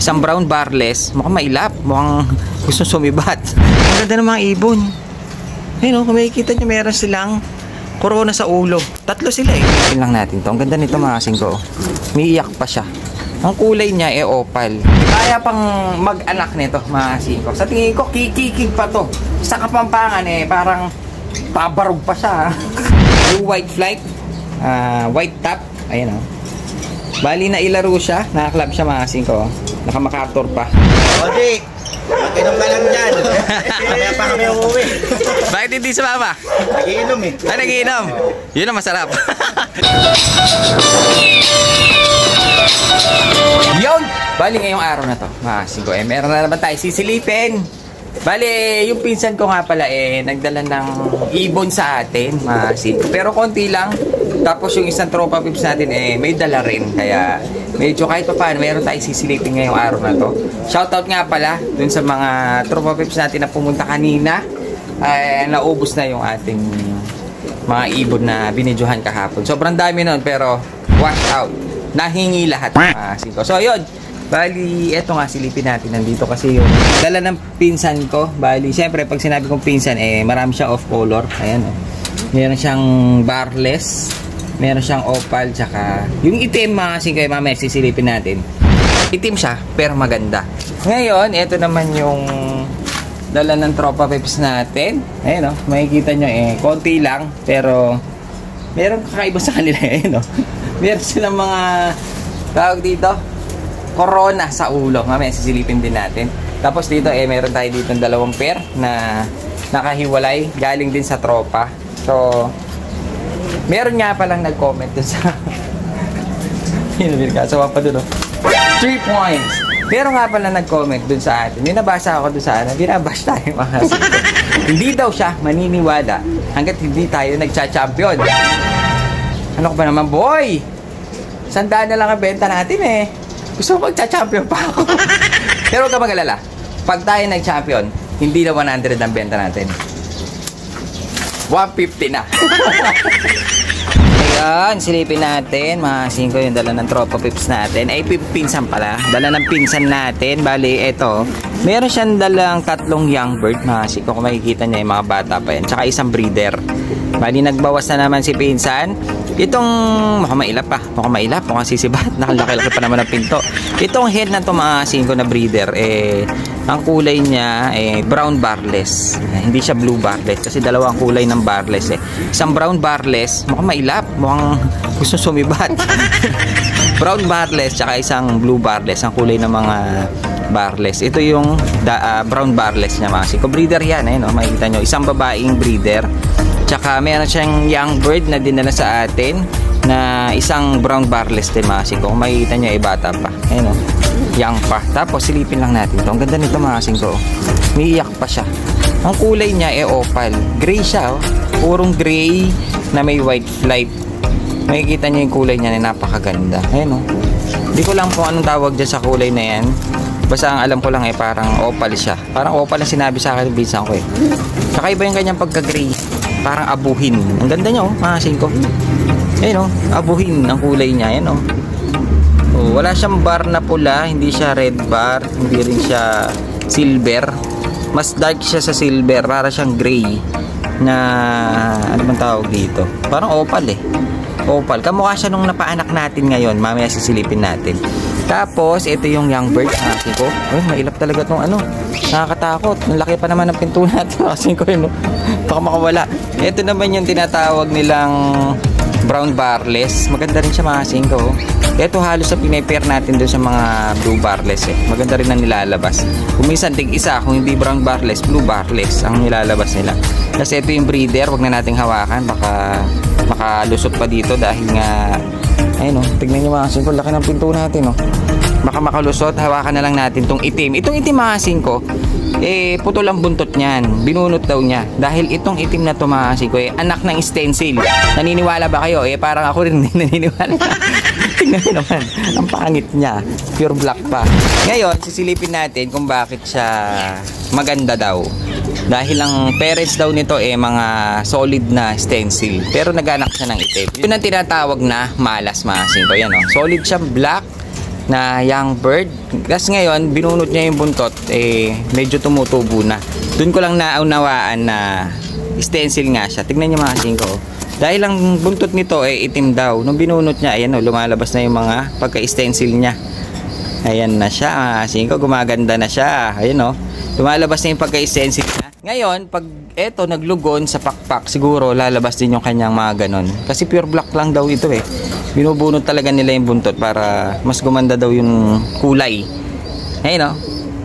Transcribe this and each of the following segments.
Isang brown barless, mukhang mailap, mukhang gusto sumibat. Ang ganda ng mga ibon. Ayun, kung makikita nyo, meron silang corona sa ulo. Tatlo sila eh. Tingnan lang natin to. Ang ganda nito mga kasingko. Umiiyak pa siya. Ang kulay niya eh opal. Kaya pang mag-anak nito mga kasingko. Sa tingin ko, kikikig pa to. Sa Kapampangan eh, parang pabarog pa siya. Blue white flight, white top. Ayan o. Bali na ilaro siya. Nakaklab siya mga kasingko. Naka-MacArthur pa. Odi! Inom ka lang dyan. Kaya pa kami uuwi. Bakit hindi sumama? Nagiinom eh. Ay, nagiinom. Yun ang masarap. Yun! Bali ngayong araw na to, mga kasingko, meron na naman tayo sisilipin. Bali, yung pinsan ko nga pala nagdala ng ibon sa atin, mga kasingko. Pero konti lang. Tapos yung isang tropa pips natin may dala rin. Kaya medyo kahit pa paano meron tayong sisilipin ngayong araw na to. Shoutout nga pala dun sa mga tropa pips natin na pumunta kanina. Naubos na yung ating mga ibon na binidyohan kahapon. Sobrang dami nun pero wash out. Nahingi lahat. So yun. Bali, eto nga silipin natin. Nandito kasi yung dala ng pinsan ko. Bali, syempre pag sinabi kong pinsan marami siyang off color. Ayan o. Meron siyang barless. Meron siyang opal, tsaka yung itim mga kasingko, mamaya sisilipin natin. Itim siya, pero maganda. Ngayon, ito naman yung dala ng tropa peps natin. Ayan o, makikita nyo konti lang, pero meron kakaiba sa kanila. Ayan o, meron silang mga tawag dito, corona sa ulo. Mamaya sisilipin din natin. Tapos dito, meron tayo dito dalawang pair na nakahiwalay, galing din sa tropa. So, meron nga palang nag-comment dun sa kasawa pa dun 3 points. Meron nga palang nag-comment dun sa atin. May nabasa ako dun sa atin. Binabash tayo mga kasingko. Hindi daw siya maniniwala hanggat hindi tayo nagcha-champion. Ano ko ba naman, boy? 100 na lang ang benta natin Gusto ko magcha-champion pa ako. Pero huwag ka mag-alala. Pag tayo nag-champion, hindi na 100 ang benta natin. 150 na. Ayan, silipin natin mga kasingko yung dala ng tropa pips natin. Pinsan pala. Dala ng pinsan natin. Bali, eto. Meron siyang dalang 3 young bird mga kasingko. Kung makikita niya yung mga bata pa yan. Tsaka isang breeder. Bali, nagbawas na naman si pinsan. Itong, mukhang mailap pa. Mukhang mailap. Mukhang sisibat. Nakalaki-laki pa naman ang pinto. Itong head na to mga kasingko na breeder, ang kulay niya brown barless. Hindi siya blue barless kasi dalawang kulay ng barless Isang brown barless, mukhang mailap, mukhang gusto sumibat. Brown barless tsaka isang blue barless, ang kulay ng mga barless. Ito yung brown barless niya mga kasingko. Breeder yan makikita nyo. Isang babaeng breeder. Tsaka meron siyang young bird na dinala sa atin na isang brown barless din mga kasingko. Kung makikita nyo bata pa. Ayun young pa. Tapos silipin lang natin ito. Ang ganda nito mga kasingko. Umiiyak pa siya. Ang kulay niya opal. Gray siya Purong gray na may white flight. Makikita niyo yung kulay niya na napakaganda. Ayun Hindi ko lang po anong tawag dyan sa kulay na yan. Basta ang alam ko lang parang opal siya. Parang opal ang sinabi sa akin ng binsan ko Kakaiba yung kanyang pagka-gray. Parang abuhin. Ang ganda niya mga kasingko. Ayun abuhin ang kulay niya. Ayun wala siyang bar na pula, hindi siya red bar, hindi rin siya silver. Mas dark siya sa silver, para siyang gray na ano bang tawag dito? Parang opal Opal. Kamukha siya nung napaanak natin ngayon. Mamaya sisilipin natin. Tapos ito yung young bird ko. Mailap talaga tong nakakatakot. Ang laki pa naman ng pinto natin kasi ko baka makawala. Ito naman yung tinatawag nilang brown barless. Maganda rin siya mga kasingko. Ito halos sa pinapair natin doon sa mga blue barless Maganda rin ang nilalabas. Kung minsan tig-isa, kung hindi brown barless, blue barless ang nilalabas nila. Kasi ito yung breeder, wag na nating hawakan. Baka makalusot pa dito dahil nga ayun tignan nyo mga kasingko, laki ng pinto natin Baka makalusot, hawakan na lang natin tong itim. Itong itim mga kasingko, putol ang buntot niyan. Binunot daw niya. Dahil itong itim na to mga kasingko, anak ng stencil. Naniniwala ba kayo? Parang ako rin naniniwala. Tingnan nyo naman, ang pangit niya. Pure black pa. Ngayon, sisilipin natin kung bakit siya maganda daw. Dahil ang parents daw nito mga solid na stencil. Pero naganak siya ng itim. Yun ang tinatawag na malas mga kasingko. Yan Solid siyang black. na young bird. Kasi ngayon, binunot niya yung buntot, medyo tumutubo na. Doon ko lang naunawaan na stencil nga siya. Tignan niyo mga kasingko. Dahil ang buntot nito itim daw. Nung binunot niya, ayan lumalabas na yung mga pagka-stencil niya. Ayan na siya mga kasingko. Gumaganda na siya. Ayan lumalabas na yung pagka-stencil niya. Ngayon, pag eto naglugon sa pakpak, siguro lalabas din yung kanyang mga ganon. Kasi pure black lang daw ito Binubunot talaga nila yung buntot para mas gumanda daw yung kulay. Ayun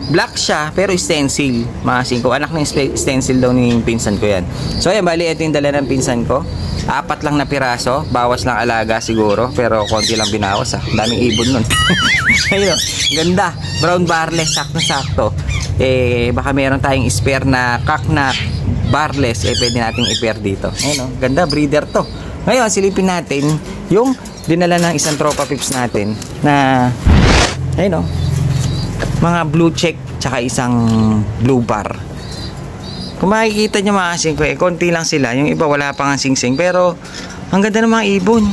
black siya pero stencil. Mga kasingko, anak ng stencil daw ng pinsan ko yan. So ayan, bali ito yung dala ng pinsan ko. 4 lang na piraso, bawas lang alaga siguro, pero konti lang binawas daming ibon nun. Ayun ganda, brown barless, sakto-sakto. Baka meron tayong spare na kaknak barless, pwede nating i-pair dito. Ayun ganda, breeder to. Ngayon, silipin natin yung dinala ng isang tropa pips natin na ayun mga blue check tsaka isang blue bar. Kung makikita nyo mga kasingko, konti lang sila. Yung iba wala pang sing-sing, pero ang ganda ng mga ibon.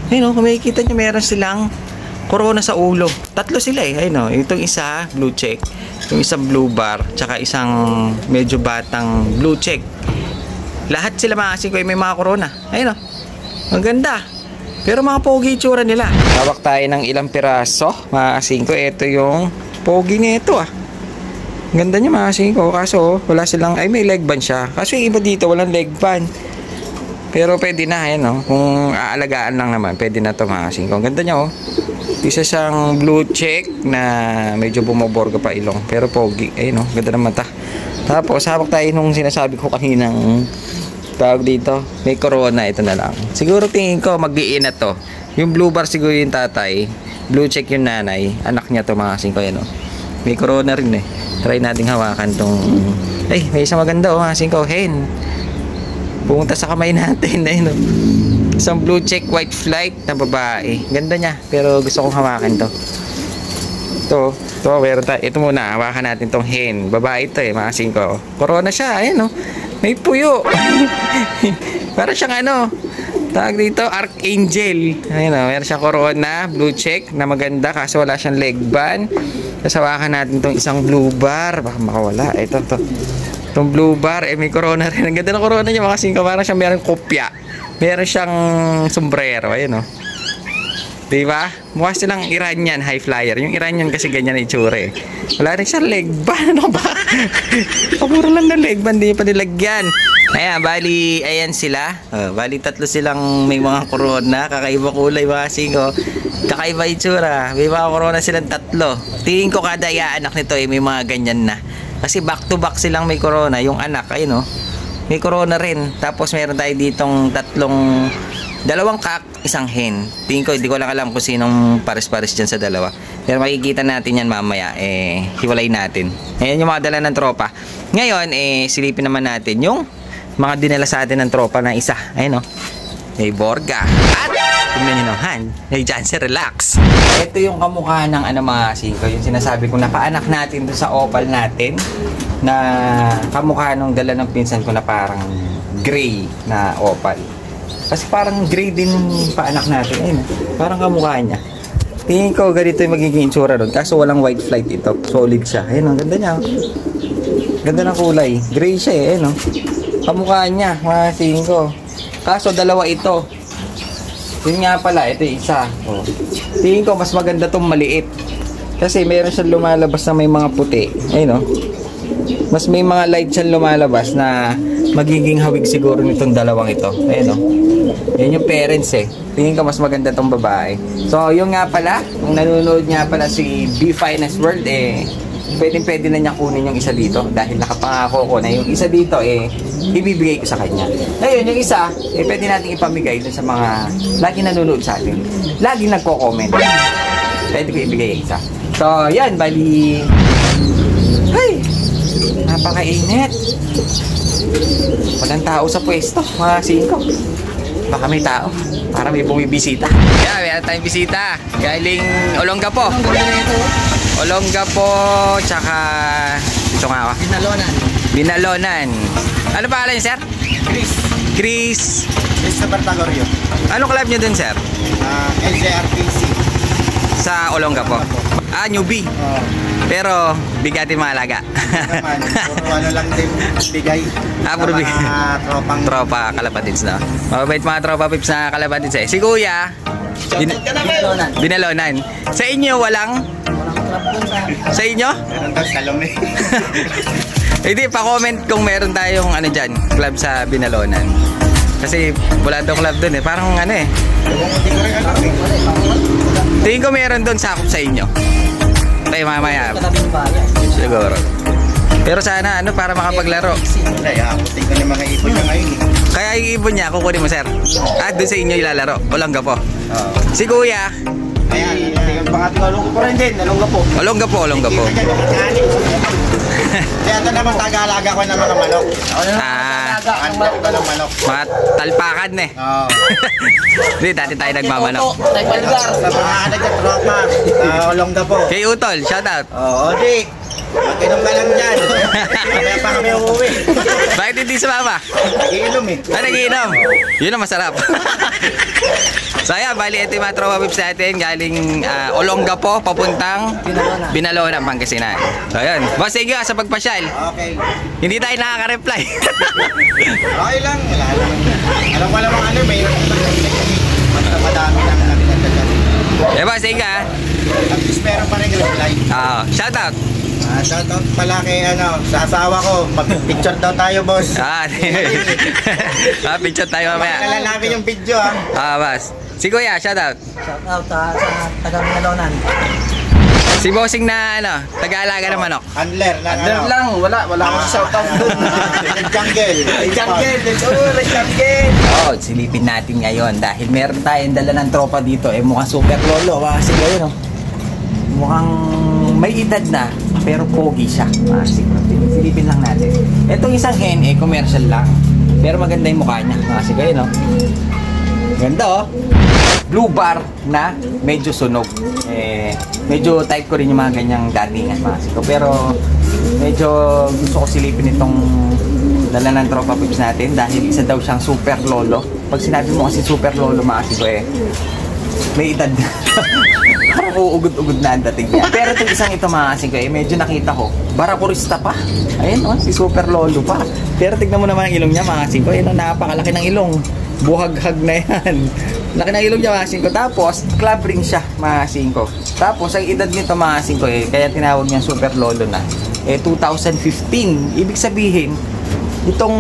Ayun kung makikita nyo, meron silang corona sa ulo. 3 sila ayun itong isa blue check, yung isang blue bar, tsaka isang medyo batang blue check. Lahat sila mga kasingko may mga corona. Ayun ang ganda. Pero mga pogi itsura nila. Hawak tayo ng ilang piraso mga kasingko. Ito yung pogi nito Ganda niya mga kasingko. Kaso wala silang, may leg band siya. Kaso yung iba dito walang leg band. Pero pwede na kung aalagaan lang naman, pwede na to mga kasingko. Ganda niya isa siyang blue check na medyo bumoborga pa ilong, pero pogi. Ayun ganda ng mata. Tapos hawak tayo nung sinasabi ko kaninang tawag dito, may corona. Ito na lang. Siguro tingin ko mag-iin na to. Yung blue bar siguro yung tatay, blue check yung nanay, anak niya to mga kasingko. May corona rin Try nating hawakan tong may isang maganda mga kasingko, hen. Pumunta sa kamay natin isang blue check white flight na babae. Ganda niya, pero gusto kong hawakan to. Meron tayo. Ito muna, hawakan natin tong hen. Babae ito mga kasingko. Corona siya, may puyo. Para siyang tawag dito, Archangel. Meron siyang corona, blue check na maganda, kaso wala siyang leg band. Sasawakan natin tong isang blue bar. Baka makawala. Itong blue bar, may corona rin. Ang ganda ng corona niya mga kasingko. Parang siyang meron kopya. Meron siyang sombrero. Ayun diba? Mukha silang Iranian high flyer. Yung Iranian kasi ganyan na itsura Wala rin siyang leg band. Paburo lang ng leg band. Hindi pa nilagyan. Ayan, bali, ayan sila. Bali, 3 silang may mga corona. Kakaiba kulay mga kasingko. Kakaiba itsura. May mga corona silang 3. Tingin ko kada anak nito may mga ganyan na. Kasi back to back silang may corona. Yung anak, may corona rin. Tapos meron tayo ditong 2 kak, isang hen. Tingin ko, hindi ko lang alam kung sinong pares-pares dyan sa dalawa. Pero makikita natin yan mamaya. Hiwalay natin. Ayan yung mga dala ng tropa. Ngayon, silipin naman natin yung mga dinala sa atin ng tropa na isa. Ayun may Borga. At tingnan nyo naman, may Jansen Relax. Ito yung kamukha ng mga kasingko. Yung sinasabi kong napaanak natin doon sa opal natin, na kamukha nung dala ng pinsan ko na parang gray na opal. Kasi parang gray din paanak natin. Ayun, parang kamukha niya. Tingin ko ganito yung magiging itsura doon. Kaso walang white flight ito. Solid siya. Ayun, ang ganda niya. Ganda ng kulay. Gray siya ayun kamukha niya, mga tingin ko. Kaso 2 ito. Yun nga pala, ito yung isa. Tingin ko mas maganda tong maliit. Kasi meron siyang lumalabas na may mga puti. Ayun mas may mga light siyang lumalabas na magiging hawig siguro nitong 2 ito. Ayun yan yung parents Tingin ko mas maganda tong babae. So yung nga pala, kung nanonood nga pala si B Finest World pwede na niya kunin yung isa dito dahil nakapangako ko na yung isa dito ibibigay ko sa kanya. Ngayon yung isa pwede natin ipamigay dun sa mga lagi nanonood sa atin, lagi nagko-comment. Pwede ko ibigay yung isa. So yan, bali napakainit. Walang tao sa pwesto mga kasingko. Baka may tao para may bumibisita. Meron tayong bisita galing Olongapo. Olongapo, tsaka ito nga ako, Binalonan. Ano pangalan niyo, sir? Chris sa Bartagorio. Ano club niyo dun, sir? LJRPC. Sa Olongapo. Ah, newbie. Pero bigati mahalaga. Naman, puro ano lang din bigay. Puro bigay. Tropang Tropa Kalapatids na. Mababait mga tropa pips na Kalapatids eh. Si Kuya, Binalonan. Sa inyo walang? Sa inyo? meron daw salong eh. Hindi, pa-comment kung meron tayong ano dyan, club sa Binalonan. Kasi wala daw club dun eh. Parang ano eh. Hindi ko rin alam eh. Tingin ko meron dun sakop sa inyo. Tayo mamaya. Siguro. Pero sana ano para makapaglaro. Ay, hakutin ko na mga ipon niya ngayon eh. Kaya yung ibon niya, kukunin mo sir. At dun sa inyo ilalaro. Olongapo. Oo. Si Kuya. Ayan, yung pangating along ko rin din, Olongapo. Olongapo. Kaya ito naman taga-alaga ko ng mga manok. Ang manok ko ng manok. Mga talpakan eh. Oo. Hindi, dati tayo nagmamanok. Sa mga anak na tropa, Olongapo. Kay Utol, shoutout. Oo, di. Mag-inom ka lang dyan. Kaya pa kami uuwi. Bakit hindi sumama? Nag-iinom eh. Nagiinom. Yun ang masarap. So ayan, bali ito yung mga tropa pips natin galing Olongapo, papuntang Binalonan, Pangasinan. So ayan, boss, thank you sa pagpasyal. Okay. Hindi tayo nakaka-reply. Okay lang. Wala lang. Alam ko lang ano, may basta madami lang natin nagdagan. Eh boss, thank you ah. At least meron pa rin reply. Shoutout. Shoutout pala kay sa asawa ko. Mag-picture daw tayo, boss. Picture tayo mamaya. Pakilala namin yung video boss. Si Kuya, shoutout. Shoutout sa taga Binalonan. Si bossing na taga-alaga ng manok. Handler lang lang, wala akong shoutout doon. Jungle. Jungle. Silipin natin ngayon dahil meron tayong dala ng tropa dito. Mukhang super lolo. Kasi kayo, mukhang may edad na, pero pogi siya. Silipin lang natin. Itong isang hen, commercial lang. Pero maganda yung mukha niya. Kasi kayo, ganda blue bar na medyo sunog. Medyo type ko rin yung mga ganyang datingan mga siko. Pero medyo gusto ko silipin itong dala ng tropa pips natin dahil isa daw siyang super lolo. Pag sinabi mo kasi super lolo mga siko may edad na. Parang uugod-ugod na ang dating niya. Pero itong isang ito mga siko medyo nakita ko barakurista pa. Ayun si super lolo pa. Pero tignan mo naman ang ilong niya mga siko. Napakalaki ng ilong. Buhaghag na yan. Laki ng ilong niya mga singko. Tapos, club ring siya mga singko. Tapos, ang edad nito mga singko kaya tinawag niya super lolo na. 2015. Ibig sabihin, itong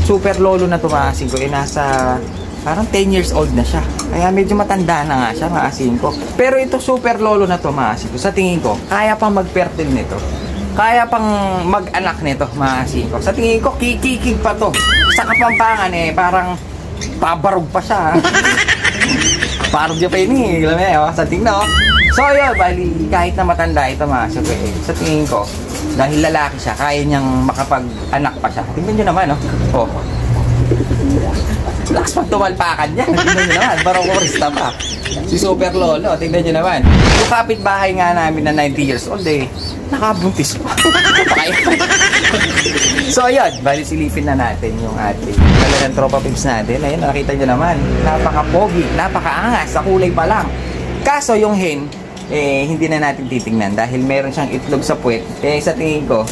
super lolo na to mga singko nasa parang 10 years old na siya. Kaya medyo matanda na nga siya mga singko. Pero ito super lolo na to mga singko, sa tingin ko, kaya pang mag-fertile nito. Kaya pang mag-anak nito mga singko. Sa tingin ko, kikikig pa to. Sa Kapampangan parang pabarog pa siya. Parang niya pa yun alam mo sa tingnan So yun, bali kahit na matanda ito mga siyempre, sa tingin ko dahil lalaki siya, kaya niyang makapag-anak pa siya. Tingnan nyo naman lakas pag tumalpakan niya. Tingnan nyo naman, barakurista pa. Si super lolo, tingnan nyo naman. Yung kapitbahay nga namin na 90 years old nakabuntis pa. So ayun, bali silipin na natin yung ating dala ng tropa pips natin. Ayun, nakita nyo naman, napaka-pogi, napaka-angas, sa kulay pa lang. Kaso yung hen, hindi na natin titingnan dahil meron siyang itlog sa puwet. Sa tingin ko,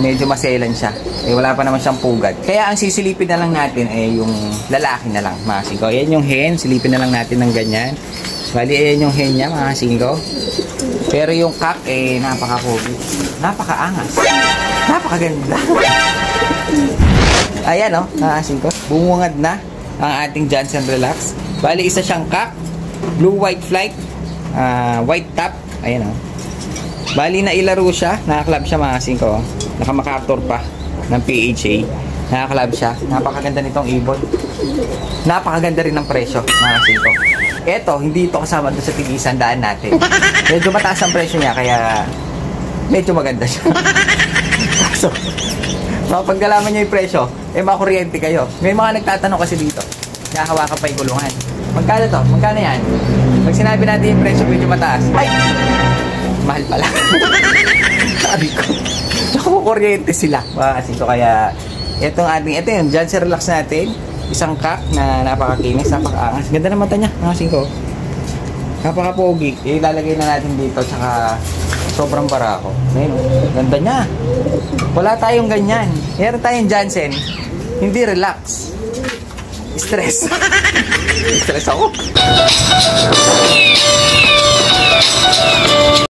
medyo maselan siya. Wala pa naman siyang pugad. Kaya ang sisilipin na lang natin yung lalaki na lang, mga singko. Ayan yung hen, silipin na lang natin ng ganyan. Bali, ayan yung hen niya, mga singko. Pero yung cock, napaka-pogi. Napaka-angas. Napakaganda. Ayan, mga singko. Bumungad na ang ating Johnson Relax. Bali, isa siyang cock. Blue-white flight. White top. Ayan, Bali, nailaro siya. Nakaklab siya, mga singko. Naka-MacArthur pa ng PHA. Nakaklab siya. Napakaganda nitong ibon. Napakaganda rin ng presyo, mga singko. Eto, hindi ito kasama doon sa tig-100 natin. Medyo mataas ang presyo niya, kaya medyo maganda siya. So, pag nalaman niyo yung presyo, makuryente kayo. May mga nagtatanong kasi dito. Nakahawakan pa yung gulungan. Magkano to? Magkano yan? Pag sinabi natin yung presyo, medyo mataas. Ay! Mahal pala. Sabi ko. Tsaka kuryente sila. Kasi ito kaya, ito yung Johnson Relax natin. Isang cock na napakakinis, napakaangas. Ganda ng mata niya, mga singko. Napaka-pogi. Ilalagay na natin dito, tsaka sobrang barako. Ayun, ganda niya. Wala tayong ganyan. Meron tayong Jansen. Hindi relax. Stress. Stress ako.